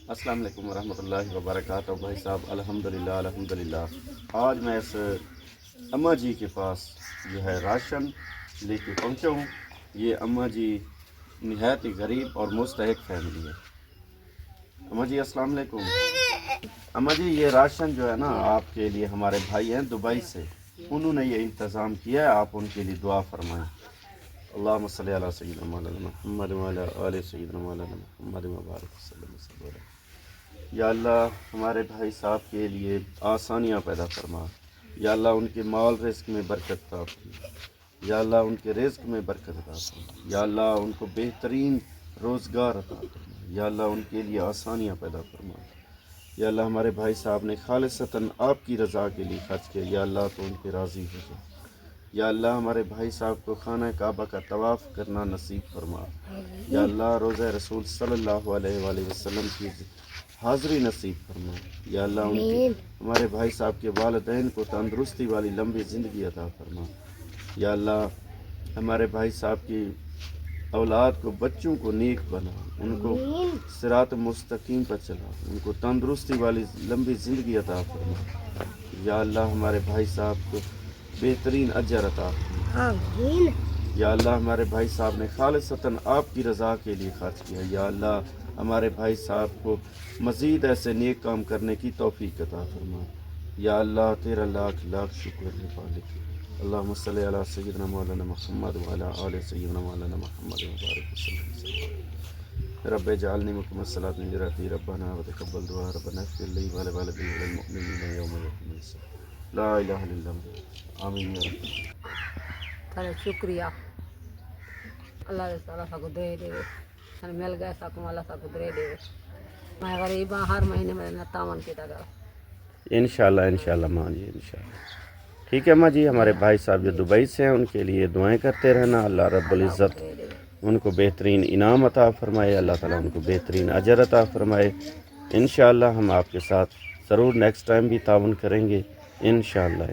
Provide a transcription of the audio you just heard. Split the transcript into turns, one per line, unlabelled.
السلام علیکم ورحمۃ اللہ وبرکاتہ بھائی صاحب، الحمدللہ آج میں اس اماں جی کے پاس جو ہے راشن لے کے پہنچا ہوں۔ یہ اماں جی نہایت ہی غریب اور مستحق فیملی ہے۔ اماں جی السلام علیکم۔ اماں جی یہ راشن جو ہے نا آپ کے لیے ہمارے بھائی ہیں دبئی سے، انہوں نے یہ انتظام کیا ہے، آپ ان کے لیے دعا فرمائیں۔ اللہم صلی علی سیدنا مولانا محمد وعلی آل سیدنا مولانا محمد وبارک وسلم۔ یا اللہ ہمارے بھائی صاحب کے لیے آسانیاں پیدا فرما، یا اللہ ان کے مال رزق میں برکت عطا فرما، یا اللہ ان کے رزق میں برکت عطا فرما، یا اللہ ان کو بہترین روزگار عطا فرما، یا اللہ ان کے لیے آسانیاں پیدا فرما۔ یا اللہ ہمارے بھائی صاحب نے خالصتاً آپ کی رضا کے لیے خرچ کیا، یا اللہ تو ان پہ راضی ہو جائے۔ یا اللہ ہمارے بھائی صاحب کو خانہ کعبہ کا طواف کرنا نصیب فرما، یا اللہ روضہ رسول صلی اللہ علیہ وآلہ وسلم کی حاضری نصیب فرما، یا اللہ ان کی ہمارے بھائی صاحب کے والدین کو تندرستی والی لمبی زندگی عطا فرما۔ یا اللہ ہمارے بھائی صاحب کی اولاد کو، بچوں کو نیک بنا، ان کو صراط مستقیم پر چلا، ان کو تندرستی والی لمبی زندگی عطا فرما۔ یا اللہ ہمارے بھائی صاحب کو بہترین اجر عطا فرما۔ یا اللہ ہمارے بھائی صاحب نے خالصتاً آپ کی رضا کے لیے خرچ کیا، یا اللہ ہمارے بھائی صاحب کو مزید ایسے نیک کام کرنے کی توفیق عطا فرما۔ یا اللہ تیرا لاکھ لاکھ شکر ہے مالک۔ اللہم صلی علی سیدنا مولانا محمد وعلی آل سیدنا مولانا محمد وبارک وسلم۔ رب اجعلنی مقیم الصلاۃ من ذریتی ربنا وتقبل دعا ربنا اغفر لی ولوالدی وللمؤمنین یوم یقوم الحساب۔ لا الہ الا اللہ، آمین یا رب۔
تھارے شکریہ اللہ تعالیٰ ساکو دے دے تھانے مل گئے ساکو اللہ ساکو دے دے۔ میں غریب ہاں، ہر مہینے میں تاون کی تگا۔
انشاءاللہ ماں جی، انشاءاللہ ٹھیک ہے ماں جی۔ ہمارے بھائی صاحب جو دبئی سے ہیں ان کے لیے دعائیں کرتے رہنا، اللہ رب العزت ان کو بہترین انعام عطا فرمائے، اللہ تعالیٰ ان کو بہترین اجر عطا فرمائے۔ انشاءاللہ ہم آپ کے ساتھ ضرور نیکسٹ ٹائم بھی تعاون کریں گے، انشاءاللہ۔